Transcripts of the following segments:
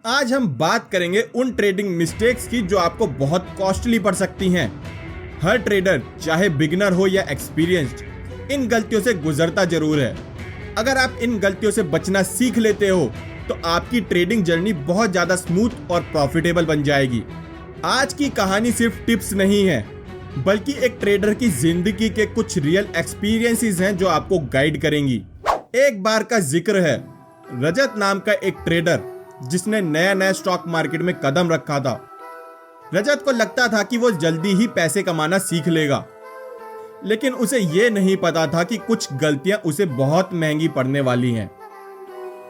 आज हम बात करेंगे उन ट्रेडिंग मिस्टेक्स की जो आपको बहुत कॉस्टली पड़ सकती हैं। हर ट्रेडर चाहे बिगिनर हो या एक्सपीरियंस्ड इन गलतियों से गुजरता जरूर है। अगर आप इन गलतियों से बचना सीख लेते हो तो आपकी ट्रेडिंग जर्नी बहुत ज्यादा स्मूथ और प्रॉफिटेबल बन जाएगी। आज की कहानी सिर्फ टिप्स नहीं है बल्कि एक ट्रेडर की जिंदगी के कुछ रियल एक्सपीरियंसेस हैं जो आपको गाइड करेंगी। एक बार का जिक्र है रजत नाम का एक ट्रेडर जिसने नया नया स्टॉक मार्केट में कदम रखा था। रजत को लगता था कि वो जल्दी ही पैसे कमाना सीख लेगा, लेकिन उसे ये नहीं पता था कि कुछ गलतियां उसे बहुत महंगी पड़ने वाली हैं।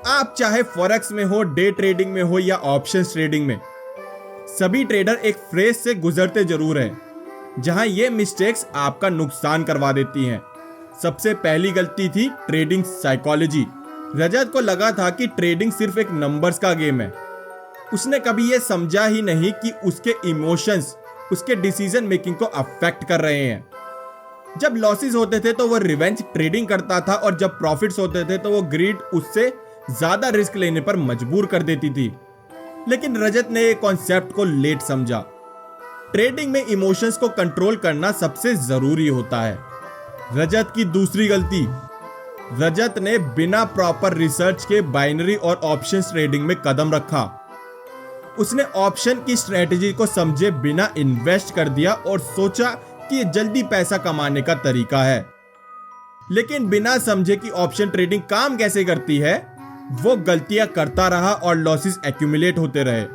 आप चाहे फॉरेक्स में हो, डे ट्रेडिंग में हो या ऑप्शंस ट्रेडिंग में, सभी ट्रेडर एक फेज से गुजरते जरूर हैं जहां ये मिस्टेक्स आपका नुकसान करवा देती हैं। सबसे पहली गलती थी ट्रेडिंग साइकोलॉजी। रजत को लगा था कि ट्रेडिंग सिर्फ एक नंबर्स का गेम है। उसने कभी यह समझा ही नहीं कि उसके इमोशंस उसके डिसीजन मेकिंग को अफेक्ट कर रहे हैं। जब लॉसेस होते थे तो वो रिवेंज ट्रेडिंग करता था और जब प्रॉफिट्स होते थे तो वो ग्रीड उससे ज्यादा रिस्क लेने पर मजबूर कर देती थी। लेकिन रजत ने ये कॉन्सेप्ट को लेट समझा। ट्रेडिंग में इमोशंस को कंट्रोल करना सबसे जरूरी होता है। रजत की दूसरी गलती, रजत ने बिना प्रॉपर रिसर्च के बाइनरी और ऑप्शंस ट्रेडिंग में कदम रखा। उसने ऑप्शन की स्ट्रेटजी को समझे बिना इन्वेस्ट कर दिया और सोचा कि ये जल्दी पैसा कमाने का तरीका है। लेकिन बिना समझे कि ऑप्शन ट्रेडिंग काम कैसे करती है, वो गलतियां करता रहा और लॉसेस एक्यूमुलेट होते रहे।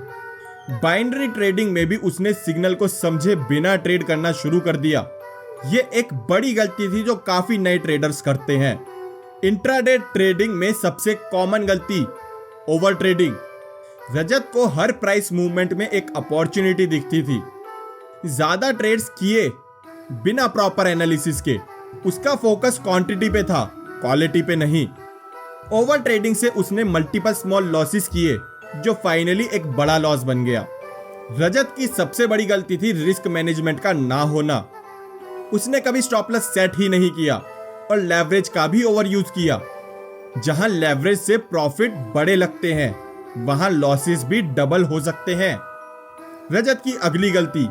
बाइनरी ट्रेडिंग में भी उसने सिग्नल को समझे बिना ट्रेड करना शुरू कर दिया। ये एक बड़ी गलती थी जो काफी नए ट्रेडर्स करते हैं। इंट्राडे ट्रेडिंग में सबसे कॉमन गलती ओवर ट्रेडिंग। रजत को हर प्राइस मूवमेंट में एक अपॉर्चुनिटी दिखती थी। ज्यादा ट्रेड्स किए बिना प्रॉपर एनालिसिस के। उसका फोकस क्वांटिटी पे था, क्वालिटी पे नहीं। ओवर ट्रेडिंग से उसने मल्टीपल स्मॉल लॉसेस किए जो फाइनली एक बड़ा लॉस बन गया। रजत की सबसे बड़ी गलती थी रिस्क मैनेजमेंट का ना होना। उसने कभी स्टॉप लॉस सेट ही नहीं किया और लेवरेज का भी ओवर यूज किया। जहां लेवरेज से प्रॉफिट बड़े लगते हैं वहां लॉसेस भी डबल हो सकते हैं। रजत की अगली गलती,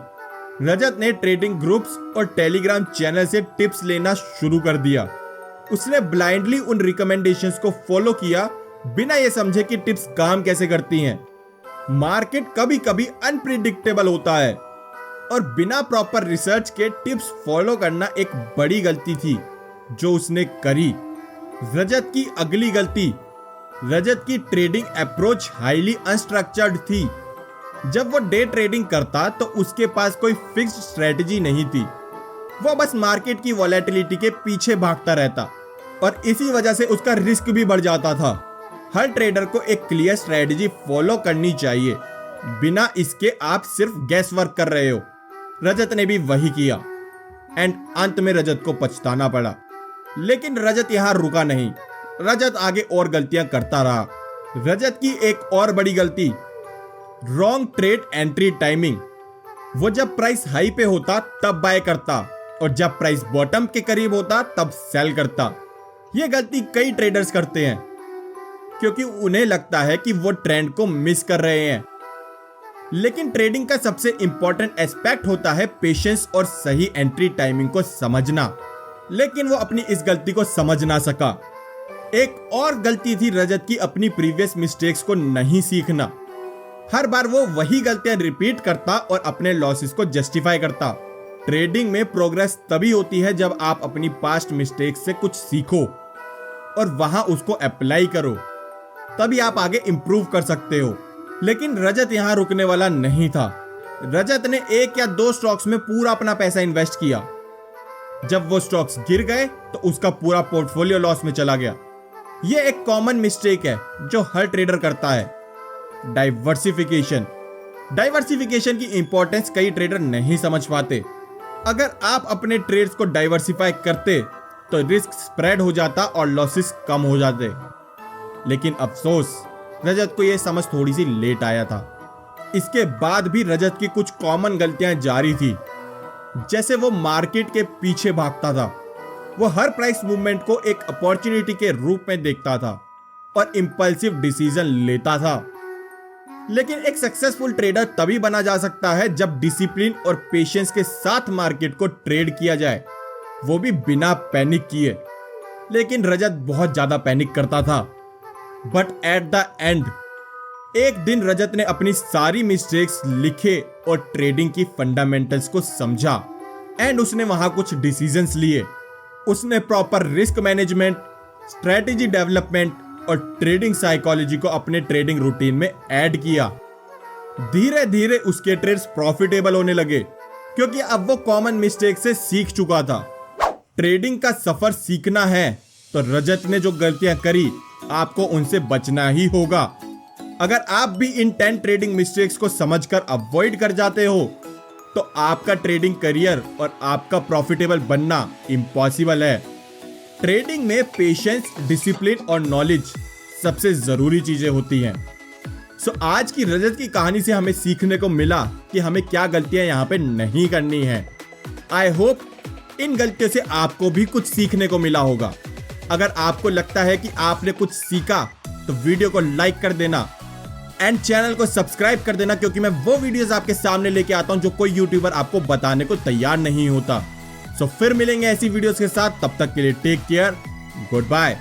रजत ने ट्रेडिंग ग्रुप्स और टेलीग्राम चैनल से टिप्स लेना शुरू कर दिया। उसने ब्लाइंडली उन रिकमेंडेशंस को फॉलो किया बिना यह समझे कि टिप्स काम कैसे करती हैं। मार्केट कभी कभी अनप्रिडिक्टेबल होता है और बिना प्रॉपर रिसर्च के टिप्स फॉलो करना एक बड़ी गलती थी जो उसने करी। रजत की अगली गलती, रजत की ट्रेडिंग अप्रोच हाईली अनस्ट्रक्चर्ड थी। जब वो डे ट्रेडिंग करता तो उसके पास कोई फिक्स्ड स्ट्रेटजी नहीं थी। वो बस मार्केट की वॉलेटिलिटी के पीछे भागता रहता और इसी वजह से उसका रिस्क भी बढ़ जाता था। हर ट्रेडर को एक क्लियर स्ट्रेटजी फॉलो करनी चाहिए, बिना इसके आप सिर्फ गैस वर्क कर रहे हो। रजत ने भी वही किया एंड अंत में रजत को पछताना पड़ा। लेकिन रजत यहां रुका नहीं। रजत आगे और गलतियां करता रहा। रजत की एक और बड़ी गलती, रॉन्ग ट्रेड एंट्री टाइमिंग। वो जब प्राइस हाई पे होता तब बाय करता और जब प्राइस बॉटम के करीब होता तब सेल करता। ये गलती कई ट्रेडर्स करते हैं क्योंकि उन्हें लगता है कि वो ट्रेंड को मिस कर रहे हैं। लेकिन ट्रेडिंग का सबसे इंपॉर्टेंट एस्पेक्ट होता है पेशेंस और सही एंट्री टाइमिंग को समझना। लेकिन वो अपनी इस गलती को समझ ना सका। एक और गलती थी रजत की अपनी प्रीवियस मिस्टेक्स को नहीं सीखना। हर बार वो वही गलतियां रिपीट करता और अपने लॉसेस को जस्टिफाई करता। ट्रेडिंग में प्रोग्रेस तभी होती है जब आप अपनी पास्ट मिस्टेक्स से कुछ सीखो और वहां उसको अप्लाई करो, तभी आप आगे इंप्रूव कर सकते हो। लेकिन रजत यहां रुकने वाला नहीं था। रजत ने 1 या 2 स्टॉक्स में पूरा अपना पैसा इन्वेस्ट किया। जब वो स्टॉक्स गिर गए तो उसका पूरा पोर्टफोलियो लॉस में चला गया। यह एक कॉमन मिस्टेक है जो हर ट्रेडर करता है। डाइवर्सिफिकेशन की इंपॉर्टेंस कई ट्रेडर नहीं समझ पाते। अगर आप अपने ट्रेड्स को डाइवर्सिफाई करते तो रिस्क स्प्रेड हो जाता और लॉसेस कम हो जाते। लेकिन अफसोस रजत को यह समझ थोड़ी सी लेट आया था। इसके बाद भी रजत की कुछ कॉमन गलतियां जारी थी। जैसे वो मार्केट के पीछे भागता था। वो हर प्राइस मूवमेंट को एक अपॉर्चुनिटी के रूप में देखता था और इंपल्सिव डिसीजन लेता था। लेकिन एक सक्सेसफुल ट्रेडर तभी बना जा सकता है जब डिसिप्लिन और पेशेंस के साथ मार्केट को ट्रेड किया जाए, वो भी बिना पैनिक किए। लेकिन रजत बहुत ज्यादा पैनिक करता था। बट एट द एंड एक दिन रजत ने अपनी सारी मिस्टेक्स लिखे और ट्रेडिंग की फंडामेंटल्स को समझा एंड उसने वहां कुछ डिसीजंस लिए। उसने proper risk management, strategy development और ट्रेडिंग साइकोलॉजी को अपने ट्रेडिंग रूटीन में ऐड किया। धीरे धीरे उसके ट्रेड्स प्रॉफिटेबल होने लगे क्योंकि अब वो कॉमन मिस्टेक से सीख चुका था। ट्रेडिंग का सफर सीखना है तो रजत ने जो गलतियां करी आपको उनसे बचना ही होगा। अगर आप भी इन 10 ट्रेडिंग मिस्टेक्स को समझकर अवॉइड कर जाते हो तो आपका ट्रेडिंग करियर और आपका प्रॉफिटेबल बनना इम्पॉसिबल है। ट्रेडिंग में पेशेंस, डिसिप्लिन और नॉलेज सबसे जरूरी चीजें होती हैं। सो आज की रजत की कहानी से हमें सीखने को मिला कि हमें क्या गलतियां यहाँ पे नहीं करनी है। आई होप इन गलतियों से आपको भी कुछ सीखने को मिला होगा। अगर आपको लगता है कि आपने कुछ सीखा तो वीडियो को लाइक कर देना एंड चैनल को सब्सक्राइब कर देना, क्योंकि मैं वो वीडियोस आपके सामने लेके आता हूं जो कोई यूट्यूबर आपको बताने को तैयार नहीं होता। सो फिर मिलेंगे ऐसी वीडियोस के साथ, तब तक के लिए टेक केयर, गुड बाय।